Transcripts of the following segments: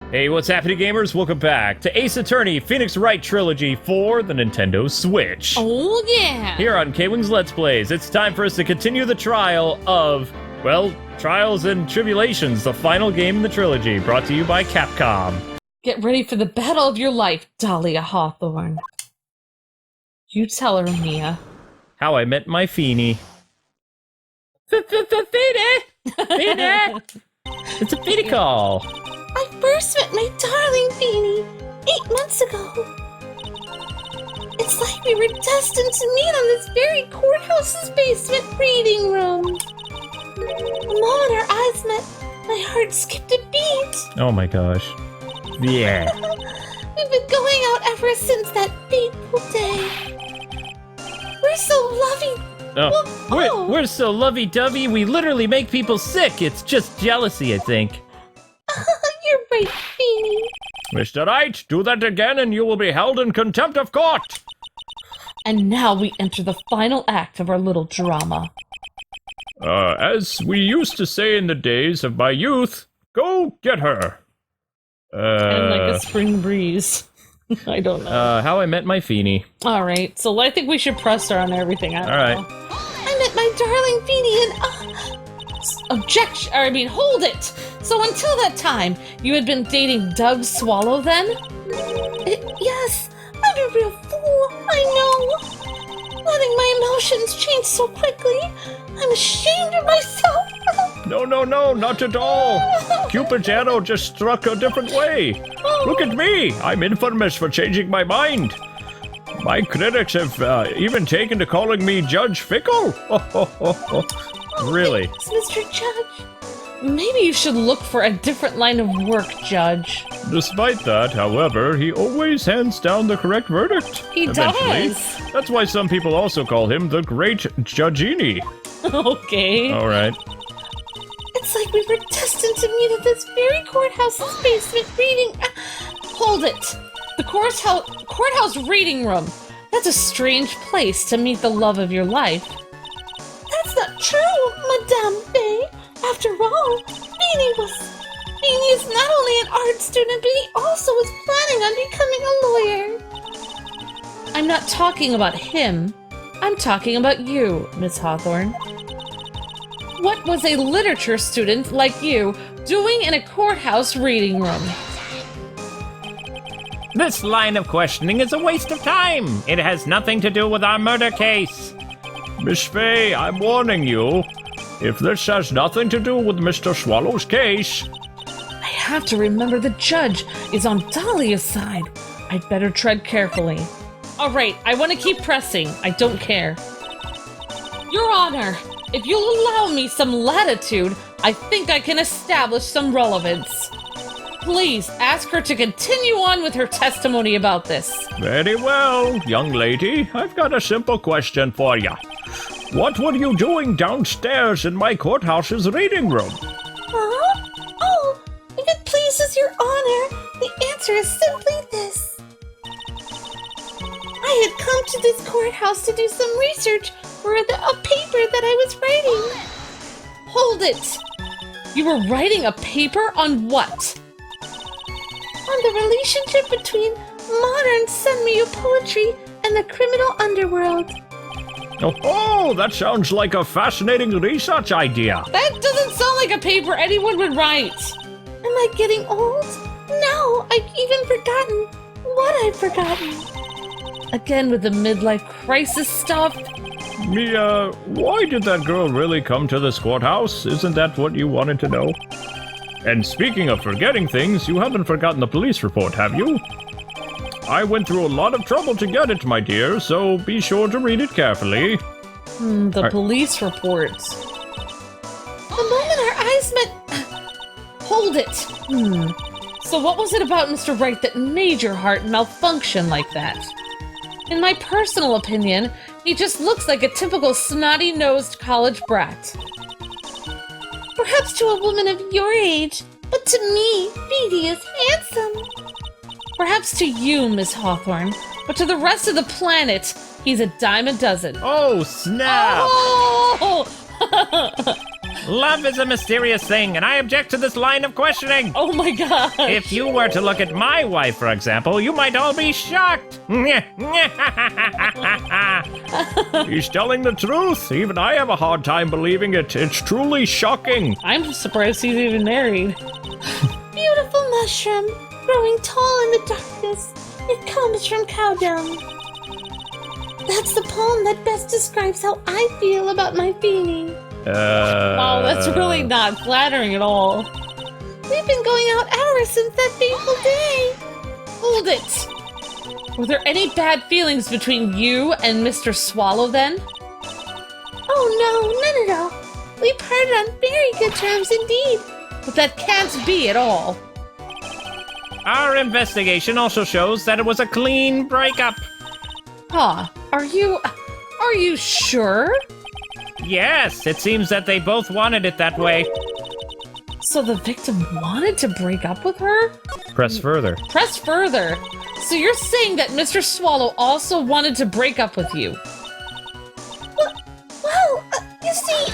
Hey, what's happening, gamers? Welcome back to Ace Attorney Phoenix Wright Trilogy for the Nintendo Switch. Oh, yeah! Here on KwingsLetsPlays, it's time for us to continue the trial of, well, Trials and Tribulations, the final game in the trilogy, brought to you by Capcom. Get ready for the battle of your life, Dahlia Hawthorne. You tell her, Mia. How I Met My Feeny. Feeny! Feeny! It's a Feeny call. I first met my darling Feeny 8 months ago. It's like we were destined to meet on this very courthouse's basement reading room. The moment our eyes met, my heart skipped a beat. Oh my gosh. Yeah. We've been going out ever since that fateful day. We're so lovey. We're so lovey-dovey, we literally make people sick. It's just jealousy, I think. You're right, Feeny. Mr. Wright, do that again and you will be held in contempt of court. And now we enter the final act of our little drama. As we used to say in the days of my youth, go get her. And like a spring breeze. I don't know. How I Met My Feeny. Alright, so I think we should press her on everything. I don't know. I met my darling Feeny and, hold it! So until that time, you had been dating Doug Swallow then? Yes, I'm a real fool, I know. Letting my emotions change so quickly, I'm ashamed of myself. No, not at all. Cupid's arrow just struck a different way. Look at me, I'm infamous for changing my mind. My critics have even taken to calling me Judge Fickle. Really? Thanks, Mr. Judge. Maybe you should look for a different line of work, Judge. Despite that, however, he always hands down the correct verdict. He eventually. does. That's why some people also call him the Great Judgini. Okay. All right. It's like we were destined to meet at this very courthouse's basement reading. Hold it. The courthouse reading room. That's a strange place to meet the love of your life. That's not true, Madame Bay. After all, Feeny is not only an art student, but he also is planning on becoming a lawyer. I'm not talking about him. I'm talking about you, Miss Hawthorne. What was a literature student like you doing in a courthouse reading room? This line of questioning is a waste of time. It has nothing to do with our murder case. Miss Fay, I'm warning you. If this has nothing to do with Mr. Swallow's case... I have to remember the judge is on Dahlia's side. I'd better tread carefully. All right, I want to keep pressing. I don't care. Your Honor, if you'll allow me some latitude, I think I can establish some relevance. Please ask her to continue on with her testimony about this. Very well, young lady. I've got a simple question for you. What were you doing downstairs in my courthouse's reading room? Huh? Oh, if it pleases your honor, the answer is simply this. I had come to this courthouse to do some research for a paper that I was writing. Hold it! You were writing a paper on what? On the relationship between modern Senryu poetry and the criminal underworld. Oh, that sounds like a fascinating research idea. That doesn't sound like a paper anyone would write. Am I getting old? No, I've even forgotten what I've forgotten. Again with the midlife crisis stuff. Mia, why did that girl really come to this courthouse? Isn't that what you wanted to know? And speaking of forgetting things, you haven't forgotten the police report, have you? I went through a lot of trouble to get it, my dear, so be sure to read it carefully. Police report. The moment our eyes met... Hold it! So what was it about Mr. Wright that made your heart malfunction like that? In my personal opinion, he just looks like a typical snotty-nosed college brat. Perhaps to a woman of your age, but to me, Feeny is handsome. Perhaps to you, Miss Hawthorne, but to the rest of the planet, he's a dime a dozen. Oh, snap! Oh! Love is a mysterious thing, and I object to this line of questioning. Oh my god. If you were to look at my wife, for example, you might all be shocked. He's telling the truth. Even I have a hard time believing it. It's truly shocking. I'm surprised he's even married. Beautiful mushroom, growing tall in the darkness. It comes from cow dung. That's the poem that best describes how I feel about my Phoenix. Wow, that's really not flattering at all. We've been going out hours since that fateful day. Hold it! Were there any bad feelings between you and Mr. Swallow then? Oh no, none at all. We parted on very good terms indeed. But that can't be at all. Our investigation also shows that it was a clean breakup. Huh. Are you sure? Yes, it seems that they both wanted it that way. So the victim wanted to break up with her? Press further. Press further. So you're saying that Mr. Swallow also wanted to break up with you? Well, you see...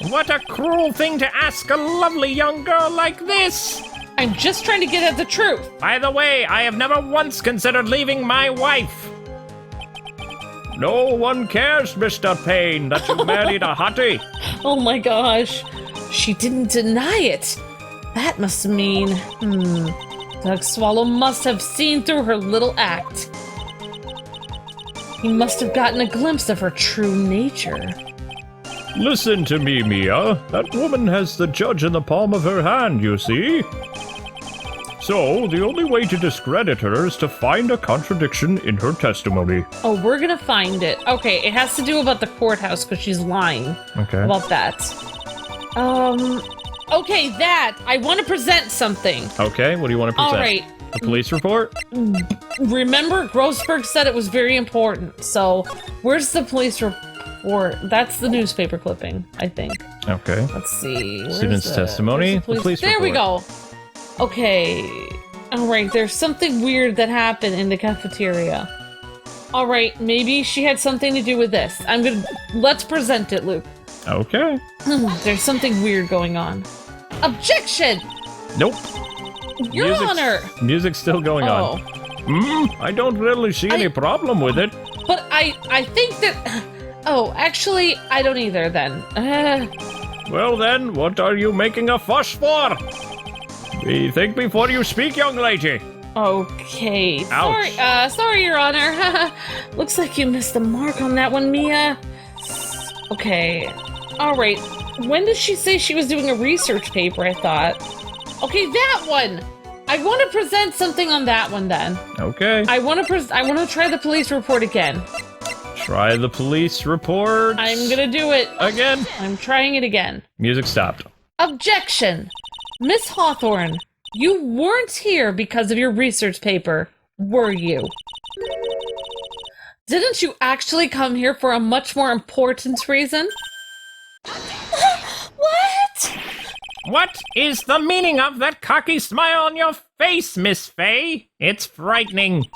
What a cruel thing to ask a lovely young girl like this! I'm just trying to get at the truth. By the way, I have never once considered leaving my wife. No one cares, Mr. Payne, that you married a hottie. Oh my gosh. She didn't deny it. That must mean... Doug Swallow must have seen through her little act. He must have gotten a glimpse of her true nature. Listen to me, Mia. That woman has the judge in the palm of her hand, you see? So, the only way to discredit her is to find a contradiction in her testimony. Oh, we're gonna find it. Okay, it has to do about the courthouse because she's lying about that. Okay, that. I want to present something. Okay, what do you want to present? All right. The police report? Remember, Grossberg said it was very important. So, where's the police report? That's the newspaper clipping, I think. Okay. Let's see. Student's testimony. The police there we go. Okay. Alright, there's something weird that happened in the cafeteria. Alright, maybe she had something to do with this. Let's present it, Luke. Okay. There's something weird going on. Objection! Nope. Your Honor! Music's still going on. I don't really see any problem with it. But I think that... Oh, actually, I don't either then. Well then, what are you making a fuss for? Think before you speak, young lady. Okay. Ouch. Sorry, Your Honor. Looks like you missed the mark on that one, Mia. Okay. Alright. When did she say she was doing a research paper, I thought? Okay, that one! I want to present something on that one, then. Okay. I want to try the police report again. Try the police report. I'm gonna do it. Again? I'm trying it again. Music stopped. Objection! Miss Hawthorne, you weren't here because of your research paper, were you? Didn't you actually come here for a much more important reason? What? What is the meaning of that cocky smile on your face, Miss Fay? It's frightening.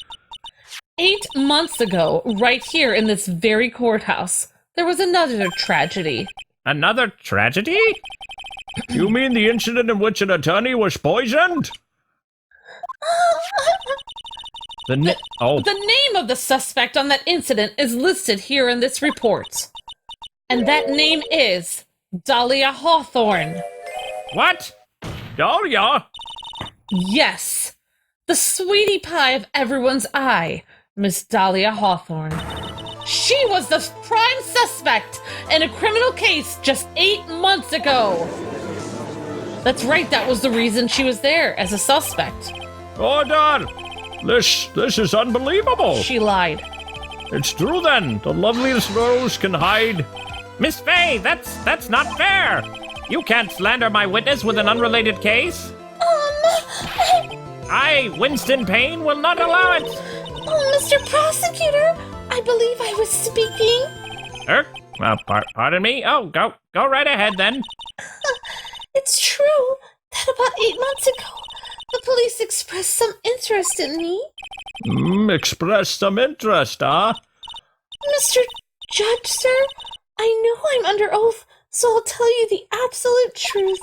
8 months ago, right here in this very courthouse, there was another tragedy. Another tragedy? You mean the incident in which an attorney was poisoned? The name of the suspect on that incident is listed here in this report. And that name is Dahlia Hawthorne. What? Dahlia? Yes. The sweetie pie of everyone's eye, Miss Dahlia Hawthorne. She was the prime suspect in a criminal case just 8 months ago. That's right, that was the reason she was there, as a suspect. Oh, Dad! This is unbelievable! She lied. It's true then. The loveliest rose can hide. Miss Fay, that's not fair! You can't slander my witness with an unrelated case. I, Winston Payne, will not allow it. Oh, Mr. Prosecutor, I believe I was speaking. Pardon me? Oh, go right ahead then. It's true that about 8 months ago, the police expressed some interest in me. Expressed some interest, huh? Mr. Judge, sir, I know I'm under oath, So I'll tell you the absolute truth.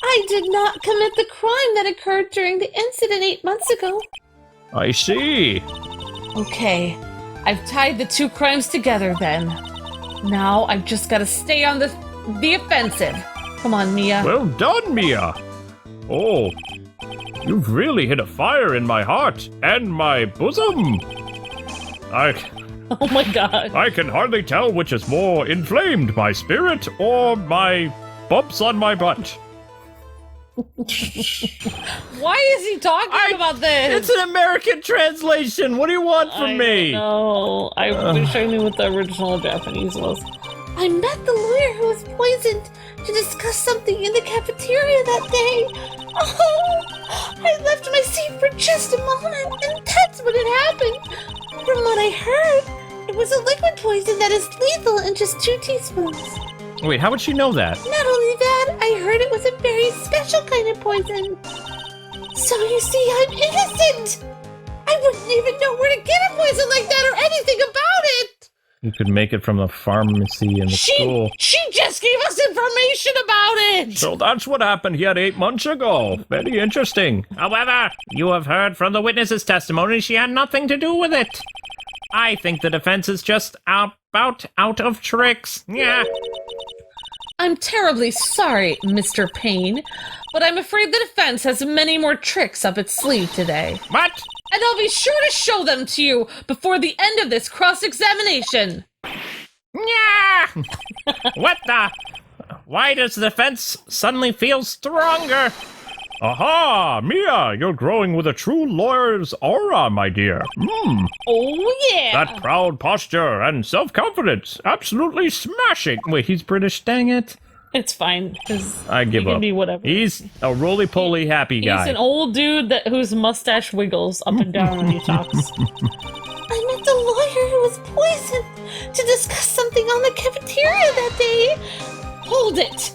I did not commit the crime that occurred during the incident 8 months ago. I see. Okay, I've tied the two crimes together then. Now I've just gotta stay on the offensive. Come on, Mia. Well done, Mia. Oh, you've really hit a fire in my heart and my bosom. Oh my god. I can hardly tell which is more inflamed, my spirit or my bumps on my butt. Why is he talking about this? It's an American translation. What do you want from me? No, I wish I knew what the original Japanese was. I met the lawyer who was poisoned to discuss something in the cafeteria that day. Oh, I left my seat for just a moment, and that's when it happened. From what I heard, it was a liquid poison that is lethal in just 2 teaspoons. Wait, how would she know that? Not only that, I heard it was a very special kind of poison. So you see, I'm innocent. I wouldn't even know where to get a poison like that or anything about it. You could make it from the pharmacy in the school. She just gave us information about it! So that's what happened here 8 months ago. Very interesting. However, you have heard from the witness's testimony she had nothing to do with it. I think the defense is just about out of tricks. Yeah. I'm terribly sorry, Mr. Payne, but I'm afraid the defense has many more tricks up its sleeve today. What? And I'll be sure to show them to you before the end of this cross-examination. Yeah. What the? Why does the defense suddenly feel stronger? Aha! Mia, you're growing with a true lawyer's aura, my dear. Oh, yeah! That proud posture and self-confidence. Absolutely smashing. Wait, he's British, dang it. It's fine, because I give he can up. be whatever. He's a roly-poly happy guy. He's an old dude whose mustache wiggles up and down when he talks. I met the lawyer who was poisoned to discuss something on the cafeteria that day. Hold it!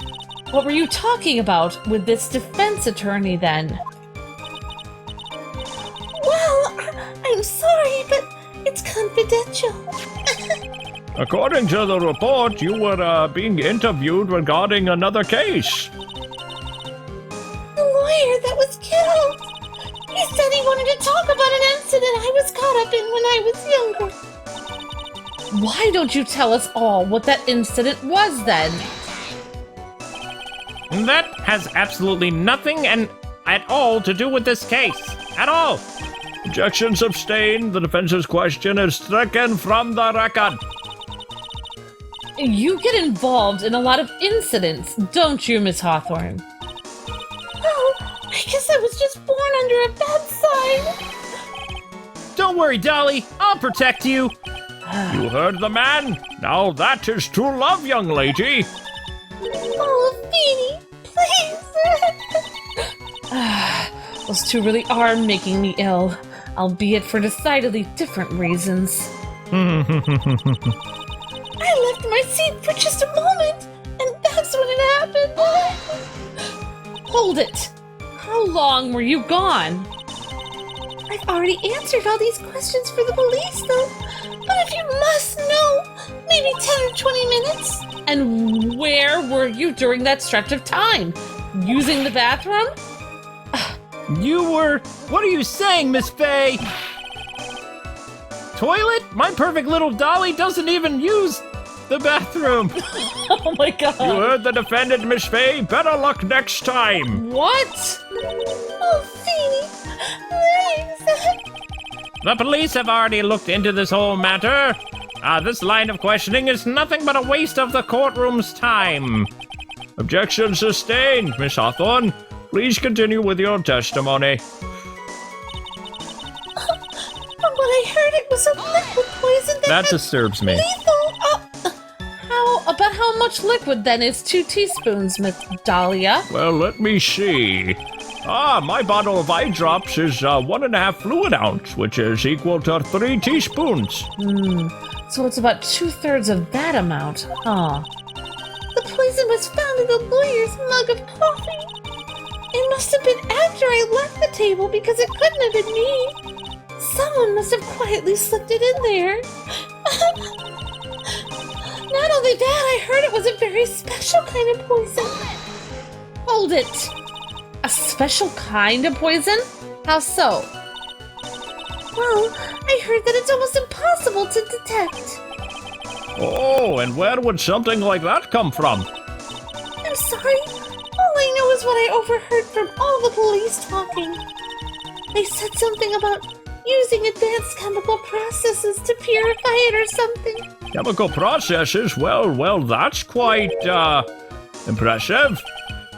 What were you talking about with this defense attorney, then? Well, I'm sorry, but it's confidential. According to the report, you were being interviewed regarding another case. The lawyer that was killed. He said he wanted to talk about an incident I was caught up in when I was younger. Why don't you tell us all what that incident was, then? That has absolutely nothing at all to do with this case. At all. Objection sustained. The defense's question is stricken from the record. You get involved in a lot of incidents, don't you, Miss Hawthorne? Oh, I guess I was just born under a bad sign. Don't worry, Dolly. I'll protect you. You heard the man. Now that is true love, young lady. Oh, Phoenix, please. Those two really are making me ill, albeit for decidedly different reasons. I left my seat for just a moment, and that's when it happened. Hold it! How long were you gone? I've already answered all these questions for the police, though. But if you must know, maybe 10 or 20 minutes. And where were you during that stretch of time? Using the bathroom? You were... What are you saying, Miss Faye? Toilet? My perfect little Dolly doesn't even use the bathroom. Oh my god. You heard the defendant, Miss Faye. Better luck next time. What? Oh, Phoenix, thanks. The police have already looked into this whole matter. This line of questioning is nothing but a waste of the courtroom's time. Objection sustained, Miss Hawthorne. Please continue with your testimony. From what I heard, it was a liquid poison That disturbs me. lethal. About how much liquid then is 2 teaspoons, Miss Dahlia? Well, let me see. My bottle of eye drops is 1.5 fluid ounce, which is equal to 3 teaspoons. So it's about 2/3 of that amount, huh? The poison was found in the lawyer's mug of coffee. It must have been after I left the table because it couldn't have been me. Someone must have quietly slipped it in there. Not only that, I heard it was a very special kind of poison. Hold it. A special kind of poison? How so? Well, I heard that it's almost impossible to detect. Oh, and where would something like that come from? I'm sorry. All I know is what I overheard from all the police talking. They said something about using advanced chemical processes to purify it or something. Chemical processes? Well, that's quite, impressive.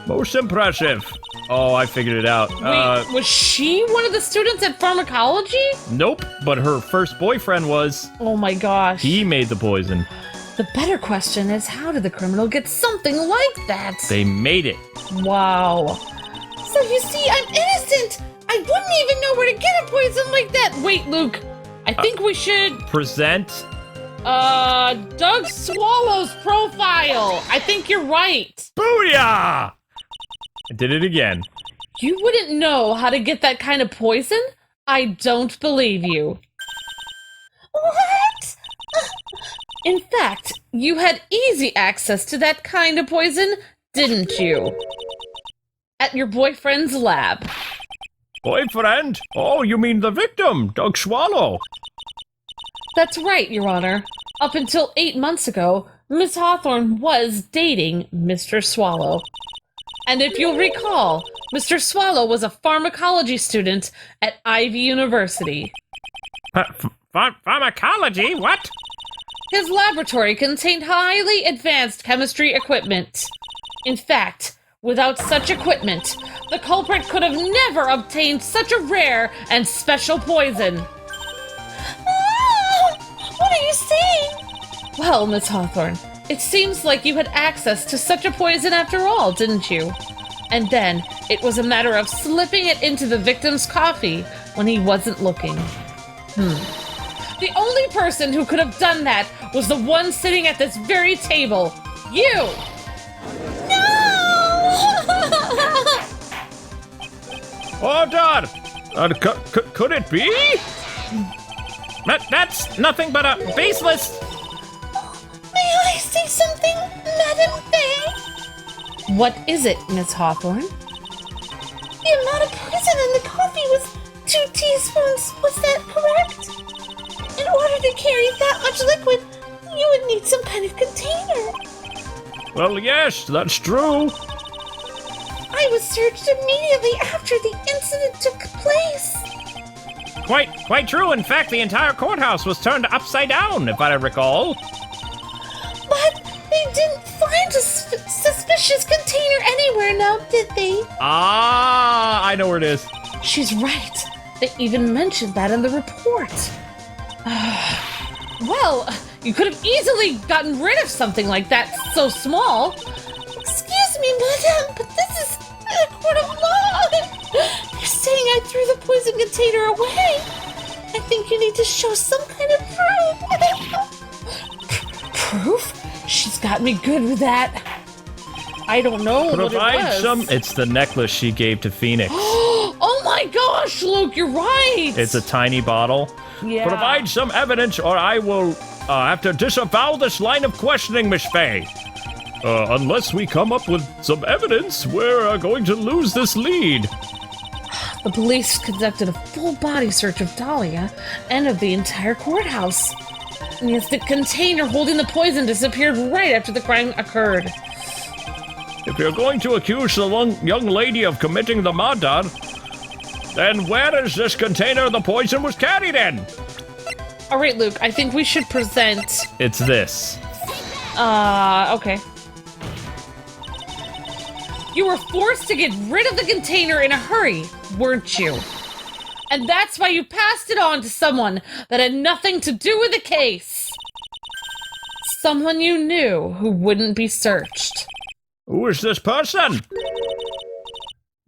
Most impressive. Oh, I figured it out. Wait, was she one of the students at pharmacology? Nope, but her first boyfriend was. Oh my gosh. He made the poison. The better question is, how did the criminal get something like that? They made it. Wow. So you see, I'm innocent. I wouldn't even know where to get a poison like that. Wait, Luke. I think we should, Present. Doug Swallow's profile. I think you're right. Booyah! I did it again. You wouldn't know how to get that kind of poison? I don't believe you. What? In fact, you had easy access to that kind of poison, didn't you? At your boyfriend's lab. Boyfriend? Oh, you mean the victim, Doug Swallow. That's right, Your Honor. Up until 8 months ago, Miss Hawthorne was dating Mr. Swallow. And if you'll recall, Mr. Swallow was a pharmacology student at Ivy University. Pharmacology? What? His laboratory contained highly advanced chemistry equipment. In fact, without such equipment, the culprit could have never obtained such a rare and special poison. What are you saying? Well, Miss Hawthorne, it seems like you had access to such a poison after all, didn't you? And then it was a matter of slipping it into the victim's coffee when he wasn't looking. The only person who could have done that was the one sitting at this very table. You! Hold on! Could it be? That's nothing but a baseless... May I say something, Madam Faye? What is it, Miss Hawthorne? The amount of poison in the coffee was 2 teaspoons, was that correct? In order to carry that much liquid, you would need some kind of container. Well, yes, that's true. I was searched immediately after the incident took place. Quite true. In fact, the entire courthouse was turned upside down, if I recall. But they didn't find a suspicious container anywhere now, did they? Ah, I know where it is. She's right. They even mentioned that in the report. Well, you could have easily gotten rid of something like that so small. Excuse me, madam, but this is a court of law. You're saying I threw the poison container away? I think you need to show some kind of proof. Proof? She's got me good with that. I don't know what it was. It's the necklace she gave to Phoenix. Oh my gosh, Luke, you're right. It's a tiny bottle. Yeah. Provide some evidence or I will have to disavow this line of questioning, Miss Faye. Unless we come up with some evidence, we're going to lose this lead. The police conducted a full body search of Dahlia and of the entire courthouse. And yes, the container holding the poison disappeared right after the crime occurred. If you're going to accuse the young lady of committing the murder, then where is this container the poison was carried in? All right, Luke, I think we should present... It's this. Okay. You were forced to get rid of the container in a hurry, weren't you? And that's why you passed it on to someone that had nothing to do with the case. Someone you knew who wouldn't be searched. Who is this person?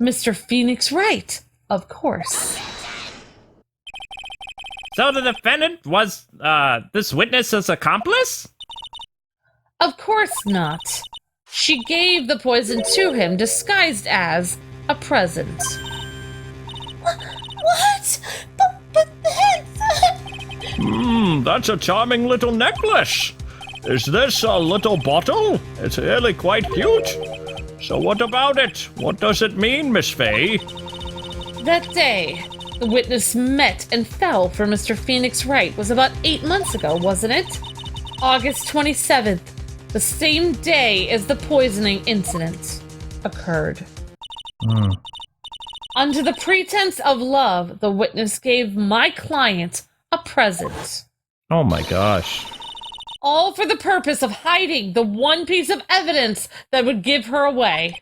Mr. Phoenix Wright, of course. So the defendant was, this witness's accomplice? Of course not. She gave the poison to him disguised as a present. What? But that's... That's a charming little necklace. Is this a little bottle? It's really quite cute. So what about it? What does it mean, Miss Faye? That day, the witness met and fell for Mr. Phoenix Wright was about 8 months ago, wasn't it? August 27th, the same day as the poisoning incident occurred. Under the pretense of love, the witness gave my client a present. Oh my gosh. All for the purpose of hiding the one piece of evidence that would give her away.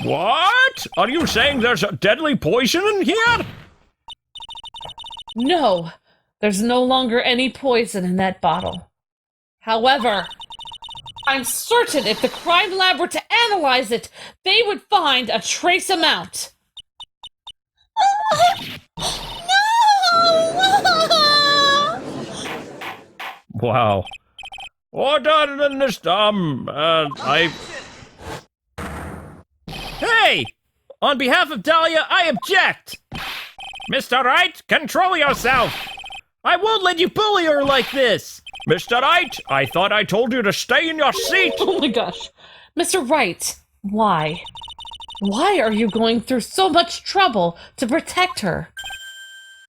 What? Are you saying there's a deadly poison in here? No, there's no longer any poison in that bottle. However, I'm certain if the crime lab were to analyze it, they would find a trace amount. Wow. Order in this Hey! On behalf of Dahlia, I object! Mr. Wright, control yourself! I won't let you bully her like this! Mr. Wright, I thought I told you to stay in your seat! Oh my gosh. Mr. Wright, why? Why are you going through so much trouble to protect her?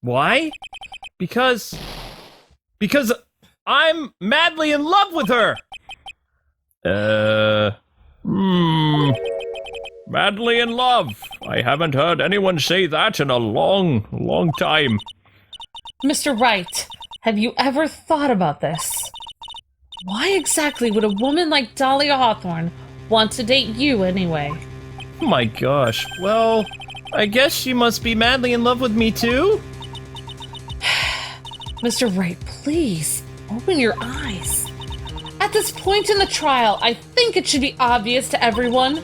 Why? Because I'm madly in love with her! Madly in love. I haven't heard anyone say that in a long, long time. Mr. Wright, have you ever thought about this? Why exactly would a woman like Dahlia Hawthorne want to date you anyway? Oh my gosh. Well, I guess she must be madly in love with me too? Mr. Wright, please, open your eyes. At this point in the trial, I think it should be obvious to everyone.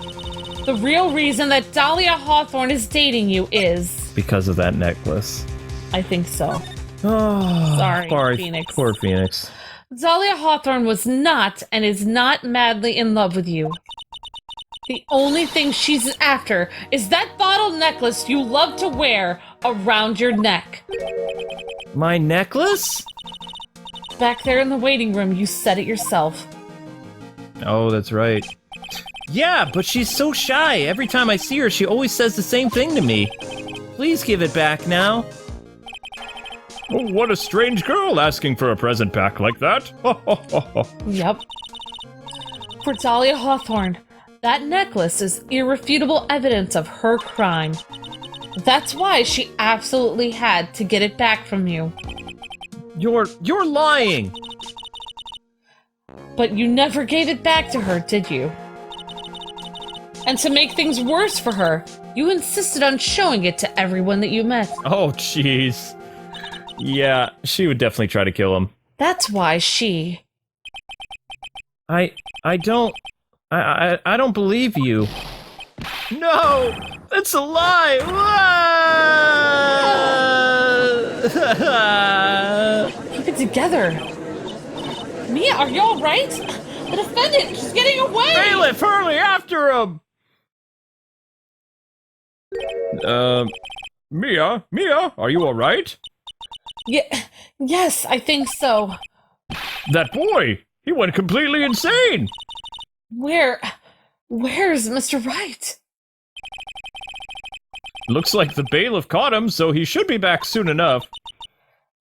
The real reason that Dahlia Hawthorne is dating you is... because of that necklace. I think so. Oh, Sorry, Phoenix. Poor Phoenix. Dahlia Hawthorne was not and is not madly in love with you. The only thing she's after is that bottle necklace you love to wear around your neck. My necklace? Back there in the waiting room, you said it yourself. Oh, that's right. Yeah, but she's so shy. Every time I see her, she always says the same thing to me. Please give it back now. Oh, what a strange girl asking for a present back like that. Yep. For Dahlia Hawthorne, that necklace is irrefutable evidence of her crime. That's why she absolutely had to get it back from you. You're lying. But you never gave it back to her, did you? And to make things worse for her, you insisted on showing it to everyone that you met. Oh, jeez. Yeah, she would definitely try to kill him. That's why she... I don't believe you. No! That's a lie! Keep it together. Mia, are you alright? The defendant, she's getting away! Bailiff, hurry after him! Mia, are you alright? Yes, I think so. That boy, he went completely insane! Where's Mr. Wright? Looks like the bailiff caught him, so he should be back soon enough.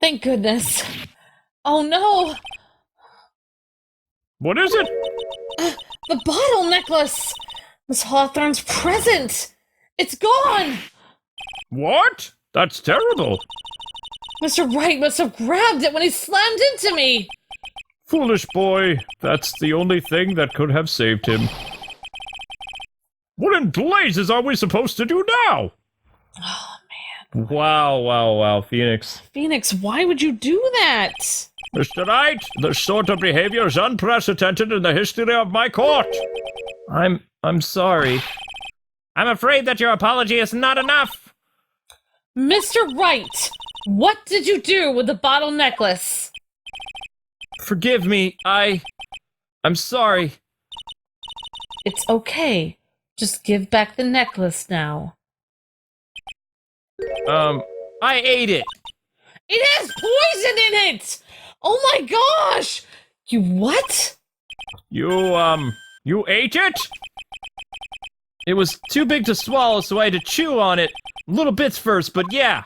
Thank goodness. Oh no! What is it? The bottle necklace! Miss Hawthorne's present! It's gone! What? That's terrible. Mr. Wright must have grabbed it when he slammed into me! Foolish boy. That's the only thing that could have saved him. What in blazes are we supposed to do now? Oh, man. Wow, Phoenix. Phoenix, why would you do that? Mr. Wright, this sort of behavior is unprecedented in the history of my court. I'm sorry. I'm afraid that your apology is not enough. Mr. Wright, what did you do with the bottle necklace? Forgive me, I'm sorry. It's okay. Just give back the necklace now. I ate it. It has poison in it! Oh my gosh! You what? You ate it? It was too big to swallow, so I had to chew on it. Little bits first, but yeah.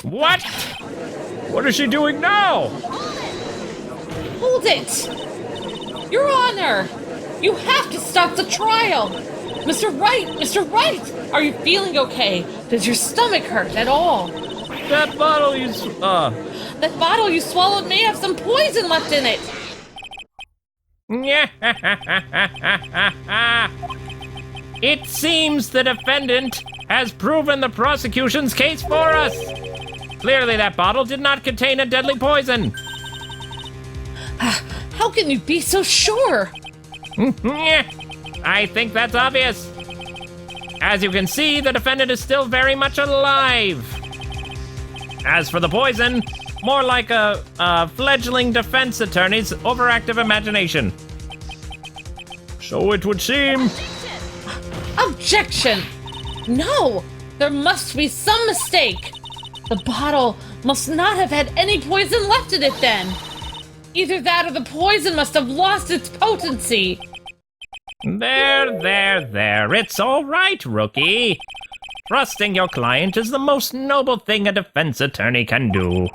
What? What is she doing now? Hold it! Your Honor! You have to stop the trial! Mr. Wright! Mr. Wright! Are you feeling okay? Does your stomach hurt at all? That bottle That bottle you swallowed may have some poison left in it! It seems the defendant has proven the prosecution's case for us. Clearly that bottle did not contain a deadly poison. How can you be so sure? I think that's obvious. As you can see, the defendant is still very much alive. As for the poison, more like a fledgling defense attorney's overactive imagination. So it would seem. Objection! No! There must be some mistake! The bottle must not have had any poison left in it then! Either that or the poison must have lost its potency! There. It's all right, rookie. Trusting your client is the most noble thing a defense attorney can do.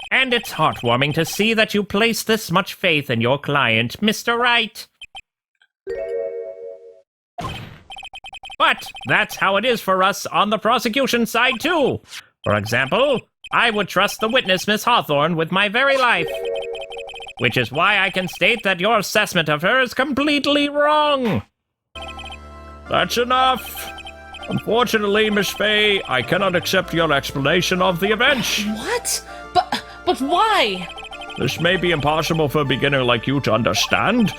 And it's heartwarming to see that you place this much faith in your client, Mr. Wright. But that's how it is for us on the prosecution side, too. For example, I would trust the witness, Miss Hawthorne, with my very life. Which is why I can state that your assessment of her is completely wrong. That's enough. Unfortunately, Miss Fay, I cannot accept your explanation of the events. What? But why? This may be impossible for a beginner like you to understand,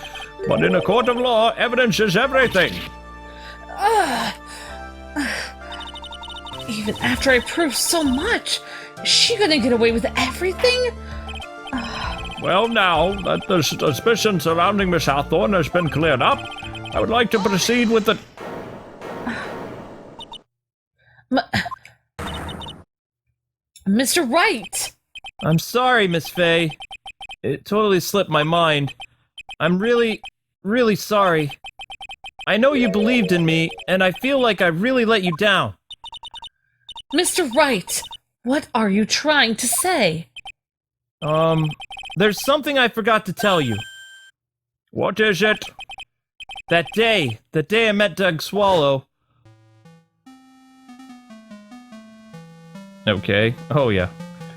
but in a court of law, evidence is everything. Even after I proved so much, is she gonna get away with everything? Well, now that the suspicion surrounding Miss Hawthorne has been cleared up, I would like to proceed with the... Mr. Wright! I'm sorry, Miss Fay. It totally slipped my mind. I'm really, really sorry. I know you believed in me, and I feel like I really let you down. Mr. Wright, what are you trying to say? There's something I forgot to tell you. What is it? The day I met Doug Swallow. Okay, oh yeah.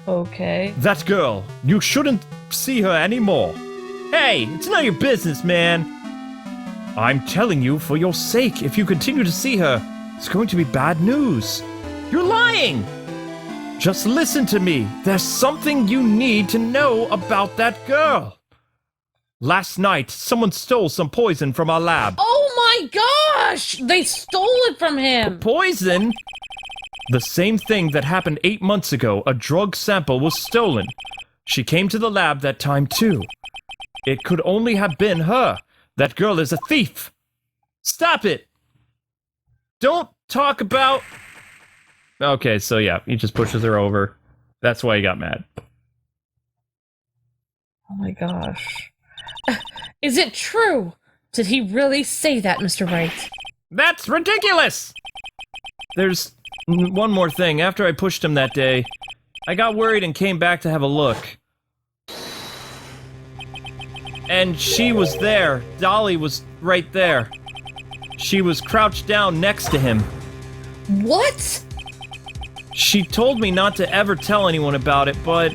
Okay. That girl, you shouldn't see her anymore. Hey, it's none of your business, man. I'm telling you, for your sake, if you continue to see her, it's going to be bad news. You're lying! Just listen to me. There's something you need to know about that girl. Last night, someone stole some poison from our lab. Oh my gosh! They stole it from him! Poison? The same thing that happened 8 months ago. A drug sample was stolen. She came to the lab that time too. It could only have been her. That girl is a thief. Stop it! Don't talk about... Okay, so yeah, he just pushes her over. That's why he got mad. Oh my gosh. Is it true? Did he really say that, Mr. Wright? That's ridiculous! There's one more thing. After I pushed him that day, I got worried and came back to have a look. And she was there. Dahlia was right there. She was crouched down next to him. What? She told me not to ever tell anyone about it, but...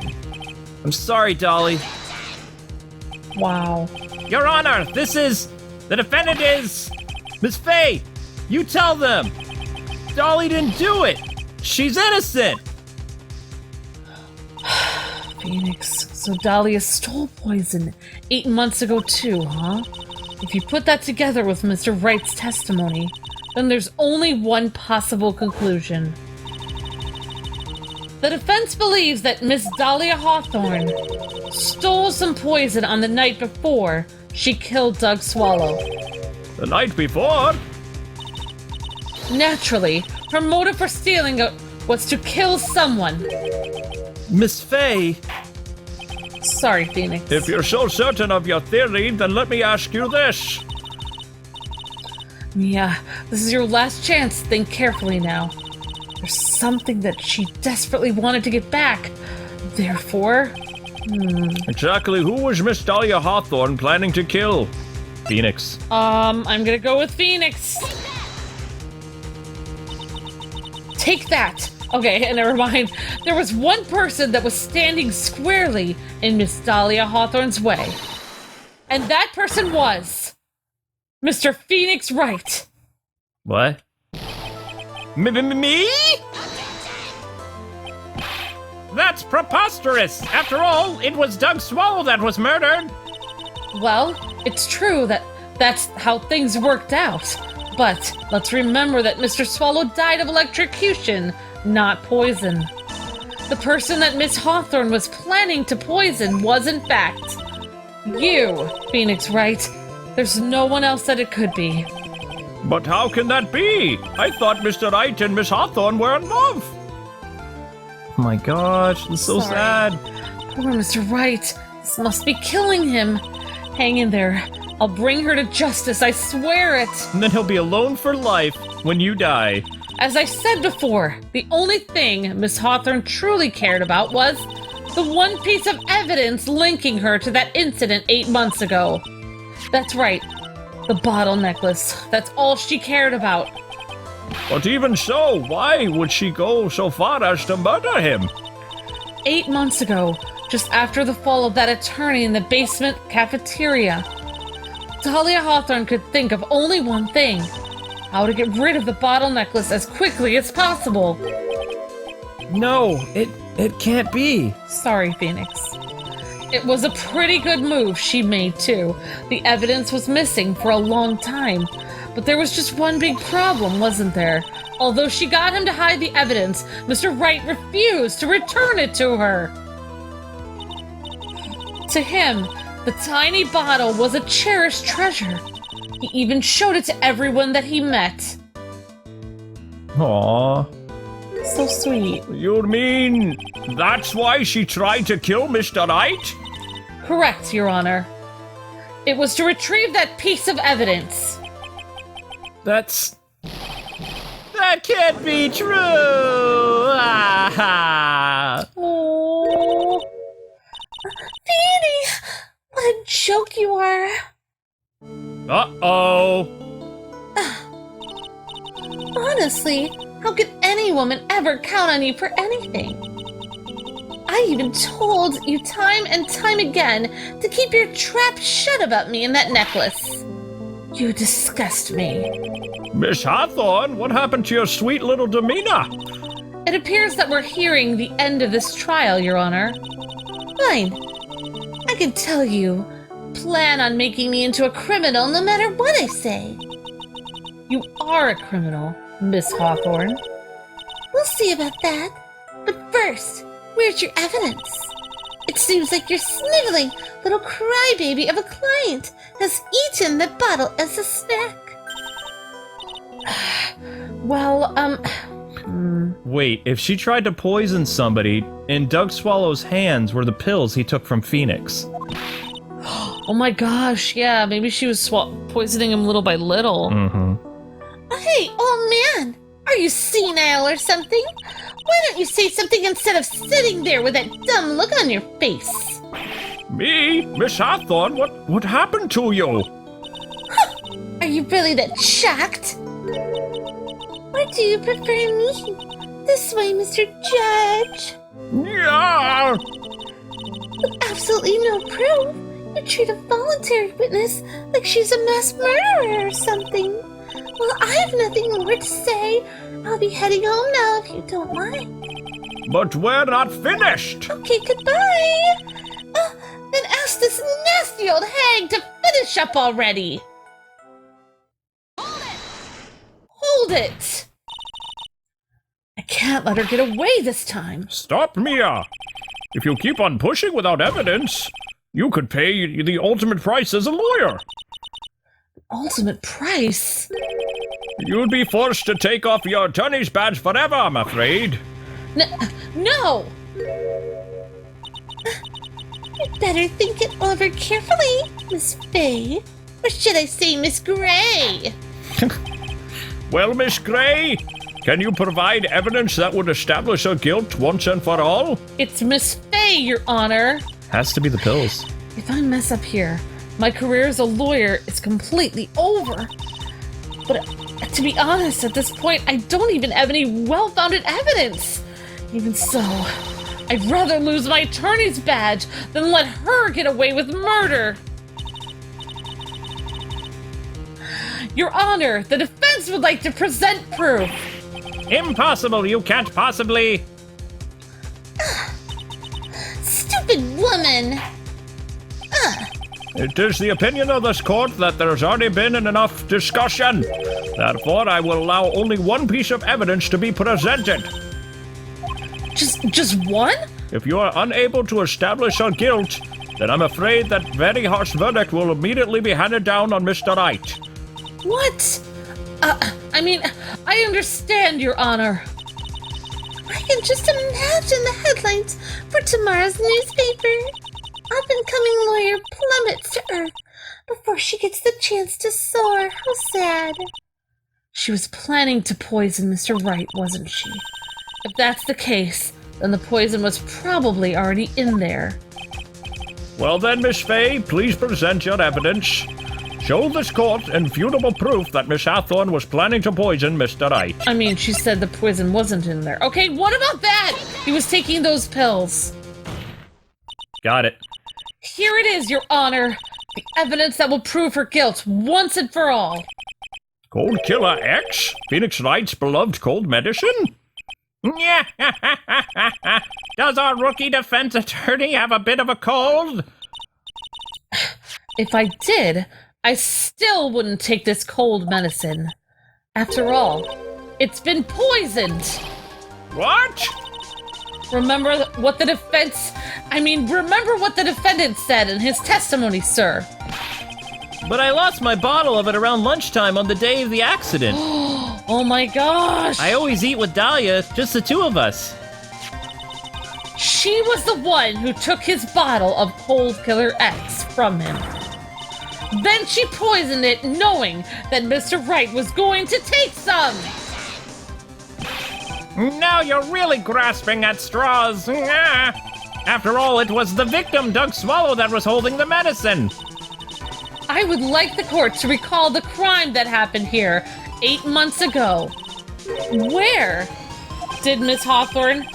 I'm sorry, Dahlia. Wow. Your Honor, this is... The defendant is... Miss Fay, you tell them! Dahlia didn't do it! She's innocent! Phoenix, so Dahlia stole poison 8 months ago too, huh? If you put that together with Mr. Wright's testimony, then there's only one possible conclusion. The defense believes that Miss Dahlia Hawthorne stole some poison on the night before she killed Doug Swallow. The night before? Naturally, her motive for stealing it was to kill someone. Miss Faye, Sorry, Phoenix. if you're so certain of your theory, then let me ask you this. Yeah, this is your last chance. Think carefully now. There's something that she desperately wanted to get back. Therefore... Exactly who was Miss Dahlia Hawthorne planning to kill? Phoenix. I'm gonna go with Phoenix. Take that! Okay, never mind. There was one person that was standing squarely in Miss Dahlia Hawthorne's way. And that person was... Mr. Phoenix Wright. What? Me? That's preposterous! After all, it was Doug Swallow that was murdered! Well, it's true that that's how things worked out. But let's remember that Mr. Swallow died of electrocution, not poison. The person that Miss Hawthorne was planning to poison was, in fact, you, Phoenix Wright. There's no one else that it could be. But how can that be? I thought Mr. Wright and Miss Hawthorne were in love. Oh my gosh, it's so Sorry. sad. Poor Mr. Wright. This must be killing him. Hang in there. I'll bring her to justice, I swear it. And then he'll be alone for life when you die. As I said before, the only thing Miss Hawthorne truly cared about was the one piece of evidence linking her to that incident 8 months ago. That's right, the bottle necklace. That's all she cared about. But even so, why would she go so far as to murder him? 8 months ago, just after the fall of that attorney in the basement cafeteria, Dahlia Hawthorne could think of only one thing: how to get rid of the bottle necklace as quickly as possible. No, it can't be. Sorry, Phoenix. It was a pretty good move she made, too. The evidence was missing for a long time. But there was just one big problem, wasn't there? Although she got him to hide the evidence, Mr. Wright refused to return it to her. To him, the tiny bottle was a cherished treasure. He even showed it to everyone that he met. Aww. So sweet. You mean that's why she tried to kill Mr. Wright? Correct, Your Honor. It was to retrieve that piece of evidence. That can't be true! Ah. Oh, Fanny! What a joke you are! Uh-oh! Honestly, how could any woman ever count on you for anything? I even told you time and time again to keep your trap shut about me and that necklace. You disgust me. Miss Hawthorne, what happened to your sweet little demeanor? it appears that we're hearing the end of this trial, Your Honor. Fine. I can tell you. Plan on making me into a criminal no matter what I say. You are a criminal, Miss Hawthorne. We'll see about that. But first, where's your evidence? It seems like your sniveling little crybaby of a client has eaten the bottle as a snack. Well, Wait, if she tried to poison somebody, in Doug Swallow's hands were the pills he took from Phoenix. oh my gosh, yeah, maybe she was poisoning him little by little. Mm-hmm. Hey, old man, are you senile or something? Why don't you say something instead of sitting there with that dumb look on your face? Me? Miss Hawthorne, what happened to you? Are you really that shocked? Or do you prefer me? This way, Mr. Judge. Yeah. With absolutely no proof, you treat a voluntary witness like she's a mass murderer or something. Well, I have nothing more to say. I'll be heading home now if you don't mind. But we're not finished. Okay, goodbye. Then ask this nasty old hag to finish up already. Hold it! I can't let her get away this time. Stop, Mia. If you keep on pushing without evidence, you could pay the ultimate price as a lawyer. Ultimate price? You'd be forced to take off your attorney's badge forever, I'm afraid. No! You better think it over carefully, Miss Fay. Or should I say Miss Gray? Well, Miss Gray, can you provide evidence that would establish her guilt once and for all? It's Miss Fay, Your Honor. Has to be the pills. If I mess up here, my career as a lawyer is completely over. But to be honest, at this point, I don't even have any well-founded evidence. Even so, I'd rather lose my attorney's badge than let her get away with murder. Your Honor, the defense would like to present proof. Impossible, you can't possibly... Stupid woman! It is the opinion of this court that there's already been enough discussion. Therefore, I will allow only one piece of evidence to be presented. Just one? If you are unable to establish her guilt, then I'm afraid that very harsh verdict will immediately be handed down on Mr. Wright. What? I mean, I understand, Your Honor. I can just imagine the headlines for tomorrow's newspaper. Up-and-coming lawyer plummets to earth before she gets the chance to soar. How sad. She was planning to poison Mr. Wright, wasn't she? If that's the case, then the poison was probably already in there. Well then, Miss Fay, please present your evidence. Show this court infutable proof that Miss Hawthorne was planning to poison Mr. Wright. I mean, she said the poison wasn't in there. Okay, what about that? He was taking those pills. Got it. Here it is, Your Honor. The evidence that will prove her guilt once and for all. Cold Killer X? Phoenix Wright's beloved cold medicine? Does our rookie defense attorney have a bit of a cold? If I did, I still wouldn't take this cold medicine. After all, it's been poisoned. What? Remember what the defendant said in his testimony, sir. But I lost my bottle of it around lunchtime on the day of the accident. Oh my gosh! I always eat with Dahlia, just the two of us. She was the one who took his bottle of Cold Killer X from him. Then she poisoned it knowing that Mr. Wright was going to take some! Now you're really grasping at straws. After all, it was the victim, Doug Swallow, that was holding the medicine. I would like the court to recall the crime that happened here 8 months ago. Where did Miss Hawthorne...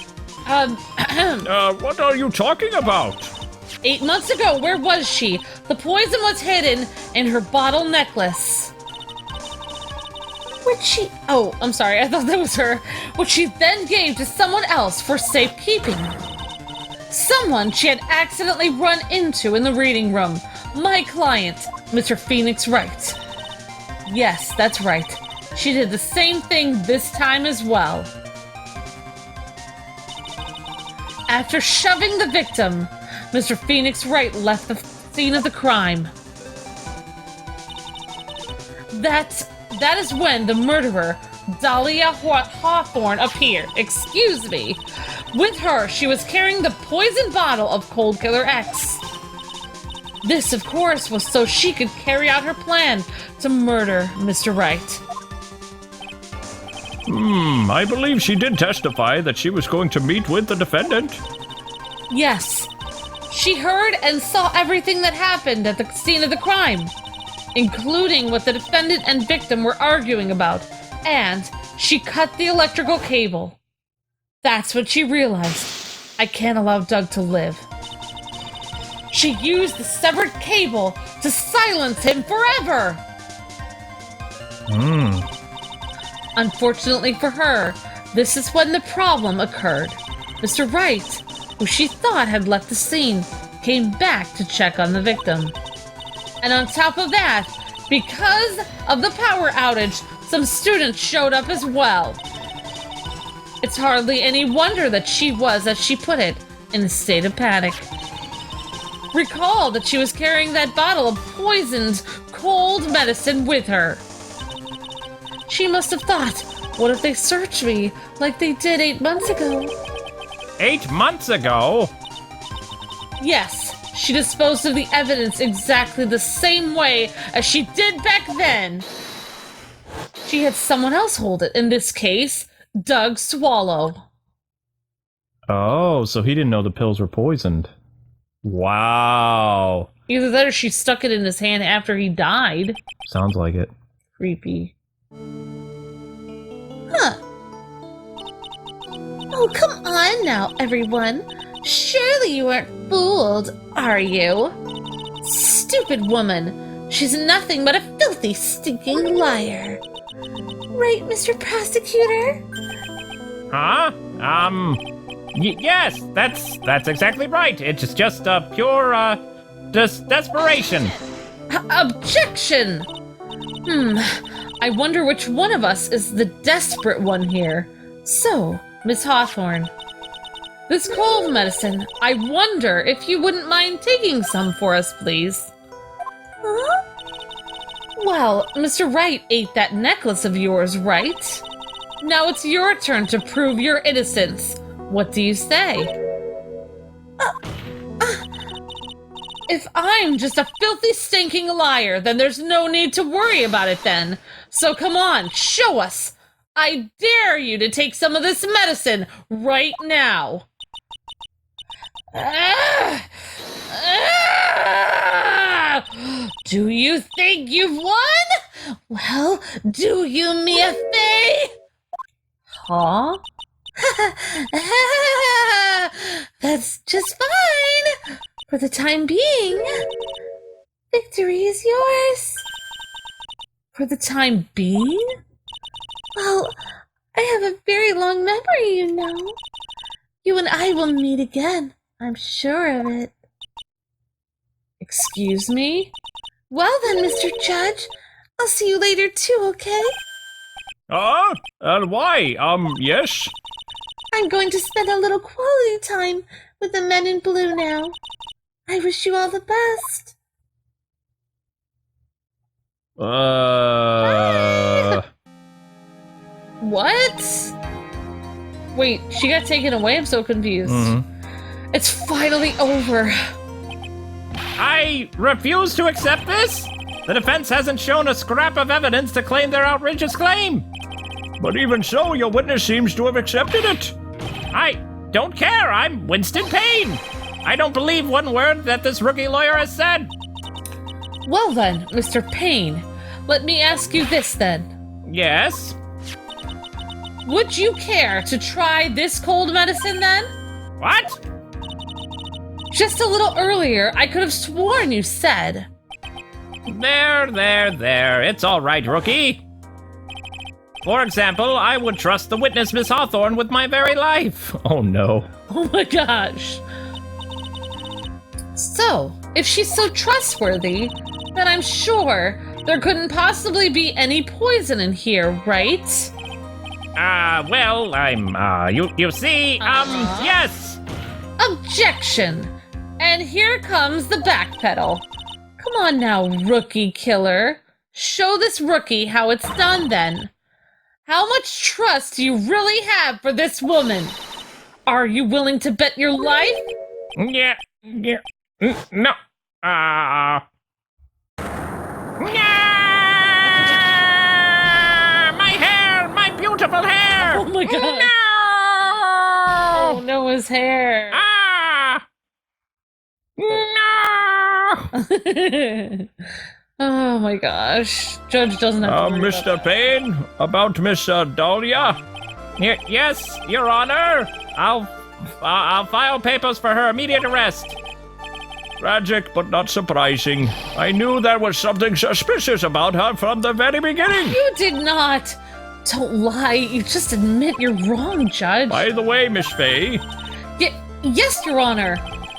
What are you talking about? 8 months ago, where was she? The poison was hidden in her bottle necklace. Which she... Oh, I'm sorry, I thought that was her. Which she then gave to someone else for safekeeping. Someone she had accidentally run into in the reading room. My client, Mr. Phoenix Wright. Yes, that's right. She did the same thing this time as well. After shoving the victim, Mr. Phoenix Wright left the scene of the crime. That is when the murderer, Dahlia Hawthorne, appeared. Excuse me. With her, she was carrying the poison bottle of Cold Killer X. This, of course, was so she could carry out her plan to murder Mr. Wright. I believe she did testify that she was going to meet with the defendant. Yes. She heard and saw everything that happened at the scene of the crime, including what the defendant and victim were arguing about, and she cut the electrical cable. That's when she realized, I can't allow Doug to live. She used the severed cable to silence him forever! Unfortunately for her, this is when the problem occurred. Mr. Wright, who she thought had left the scene, came back to check on the victim. And on top of that, because of the power outage, some students showed up as well. It's hardly any wonder that she was, as she put it, in a state of panic. Recall that she was carrying that bottle of poisoned, cold medicine with her. She must have thought, what if they search me like they did 8 months ago? 8 months ago? Yes, She disposed of the evidence exactly the same way as she did back then. She had someone else hold it, in this case, Doug Swallow. Oh, so he didn't know the pills were poisoned. Wow. Either that or she stuck it in his hand after he died. Sounds like it. Creepy. Huh. Oh, come on now, everyone. Surely you aren't fooled, are you? Stupid woman. She's nothing but a filthy, stinking liar. Right, Mr. Prosecutor? Huh? Yes, that's exactly right. It's just pure, desperation. Objection! I wonder which one of us is the desperate one here. So, Miss Hawthorne, this cold medicine, I wonder if you wouldn't mind taking some for us, please. Huh? Well, Mr. Wright ate that necklace of yours, right? Now it's your turn to prove your innocence. What do you say? If I'm just a filthy, stinking liar, then there's no need to worry about it then. So come on, show us. I dare you to take some of this medicine right now. Do you think you've won? Well, do you, Mia Fey? Huh? That's just fine. For the time being. Victory is yours. For the time being? Well, I have a very long memory, you know. You and I will meet again. I'm sure of it. Excuse me? Well then, Mr. Judge, I'll see you later too, okay? Why? Yes? I'm going to spend a little quality time with the men in blue now. I wish you all the best. What? Wait, she got taken away? I'm so confused. It's finally over. I refuse to accept this. The defense hasn't shown a scrap of evidence to claim their outrageous claim. But even so, your witness seems to have accepted it. I don't care. I'm Winston Payne. I don't believe one word that this rookie lawyer has said. Well then, Mr. Payne, let me ask you this then. Yes? Would you care to try this cold medicine then? What? Just a little earlier, I could have sworn you said. There. It's all right, rookie. For example, I would trust the witness, Miss Hawthorne, with my very life. Oh no. Oh my gosh. So, if she's so trustworthy, then I'm sure there couldn't possibly be any poison in here, right? Well, you see, yes. Objection! And here comes the backpedal. Come on now, rookie killer. Show this rookie how it's done then. How much trust do you really have for this woman? Are you willing to bet your life? Yeah. No. My hair! My beautiful hair! Oh my god. No! Oh no, his hair. No! Oh my gosh. Judge doesn't have to worry Mr. about Payne, about Miss Dahlia? Yes, Your Honor. I'll file papers for her immediate arrest. Tragic, but not surprising. I knew there was something suspicious about her from the very beginning. You did not. Don't lie. You just admit you're wrong, Judge. By the way, Miss Fay, Yes, Your Honor.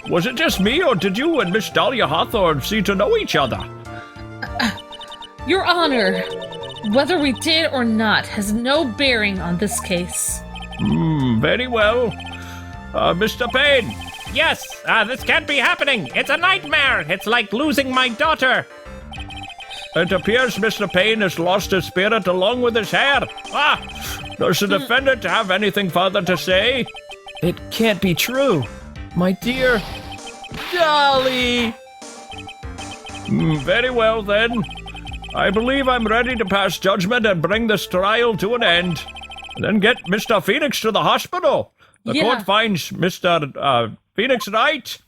was it just me, or did you and Miss Dahlia Hawthorne seem to know each other? Your Honor, whether we did or not has no bearing on this case. Very well. Mr. Payne, Yes, this can't be happening. It's a nightmare. It's like losing my daughter. it appears Mr. Payne has lost his spirit along with his hair. Does the defendant have anything further to say? It can't be true. My dear... Dolly! Very well, then. I believe I'm ready to pass judgment and bring this trial to an end. And then get Mr. Phoenix to the hospital. The court finds Mr. Phoenix Wright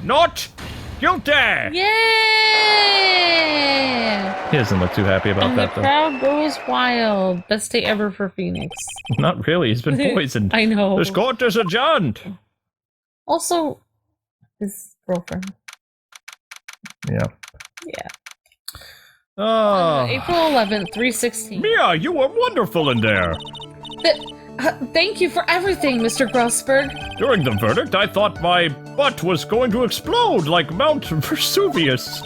not guilty. Yay! He doesn't look too happy about And that, the though. crowd goes wild. Best day ever for Phoenix. Not really. He's been poisoned. I know. This court is adjourned. Also, his girlfriend. Yeah. Yeah. Oh. April 11th, 3:16. Mia, you were wonderful in there. Thank you for everything, Mr. Grossberg. During the verdict, I thought my butt was going to explode like Mount Vesuvius.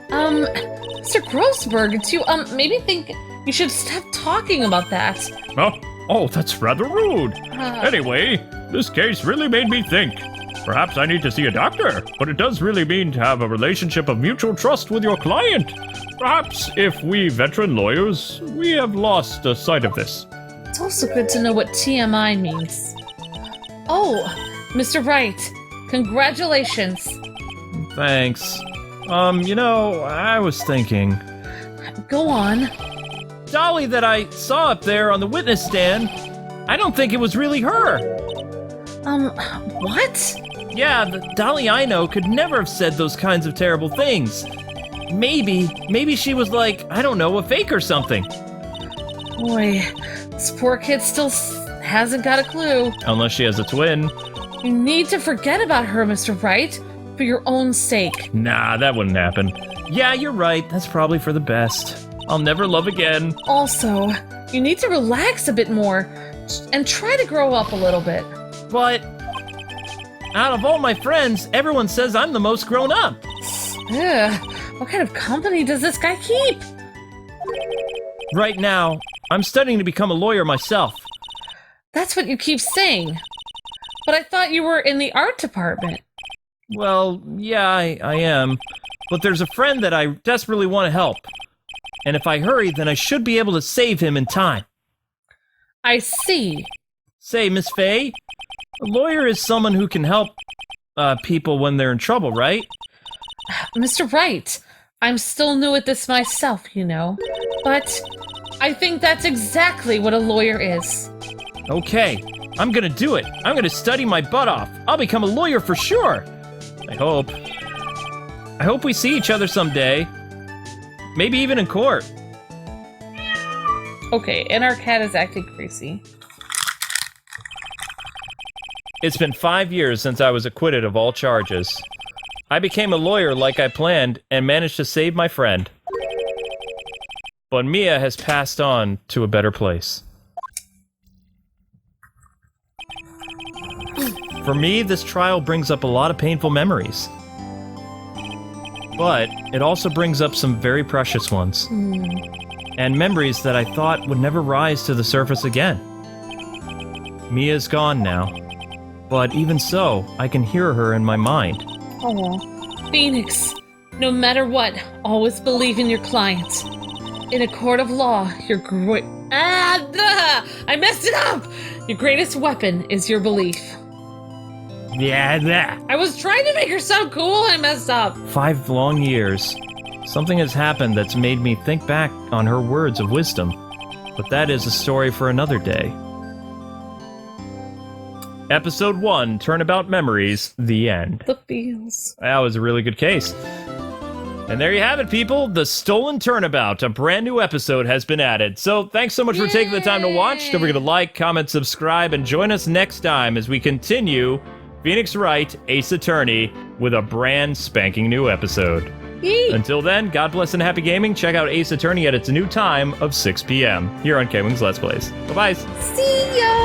Mr. Grossberg, do you, maybe think you should stop talking about that? Oh, that's rather rude. Uh, Anyway, this case really made me think. Perhaps I need to see a doctor, but it does really mean to have a relationship of mutual trust with your client. Perhaps if we veteran lawyers, we have lost sight of this. It's also good to know what TMI means. Oh, Mr. Wright, congratulations. Thanks. I was thinking. Go on. Dolly that I saw up there on the witness stand, I don't think it was really her. What? Yeah, the Dolly I know could never have said those kinds of terrible things. Maybe she was like, I don't know, a fake or something. Boy, this poor kid still hasn't got a clue. Unless she has a twin. You need to forget about her, Mr. Wright, for your own sake. Nah, that wouldn't happen. Yeah, you're right. That's probably for the best. I'll never love again. Also, you need to relax a bit more and try to grow up a little bit. But out of all my friends, everyone says I'm the most grown up. Ugh, what kind of company does this guy keep? Right now, I'm studying to become a lawyer myself. That's what you keep saying. But I thought you were in the art department. Well, yeah, I am. But there's a friend that I desperately want to help. And if I hurry, then I should be able to save him in time. I see. Say, Miss Faye, a lawyer is someone who can help people when they're in trouble, right? Mr. Wright, I'm still new at this myself, you know. But I think that's exactly what a lawyer is. Okay, I'm gonna do it. I'm gonna study my butt off. I'll become a lawyer for sure. I hope. I hope we see each other someday. Maybe even in court. Okay, and our cat is acting crazy. It's been 5 years since I was acquitted of all charges. I became a lawyer like I planned and managed to save my friend. But Mia has passed on to a better place. For me, this trial brings up a lot of painful memories. But it also brings up some very precious ones. And memories that I thought would never rise to the surface again. Mia's gone now. But even so, I can hear her in my mind. Oh, Phoenix, no matter what, always believe in your client. In a court of law, your great... I messed it up! Your greatest weapon is your belief. Yeah. I was trying to make her sound cool, I messed up. 5 long years. Something has happened that's made me think back on her words of wisdom. But that is a story for another day. Episode 1, Turnabout Memories, the end. The feels. That was a really good case. And there you have it, people. The Stolen Turnabout, a brand new episode, has been added. So thanks so much for taking the time to watch. Don't forget to like, comment, subscribe, and join us next time as we continue Phoenix Wright, Ace Attorney, with a brand spanking new episode. Yee. Until then, God bless and happy gaming. Check out Ace Attorney at its new time of 6 p.m. here on Kwings Let's Plays. Bye-bye. See ya!